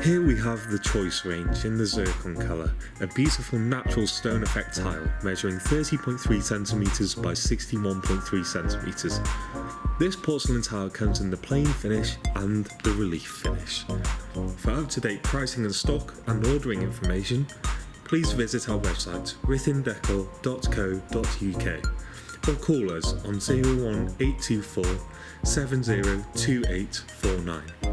Here we have the choice range in the Zircon colour, a beautiful natural stone effect tile measuring 30.3cm by 61.3cm. This porcelain tile comes in the plain finish and the relief finish. For up-to-date pricing and stock and ordering information, please visit our website ruthindecor.co.uk or call us on 01824 702849.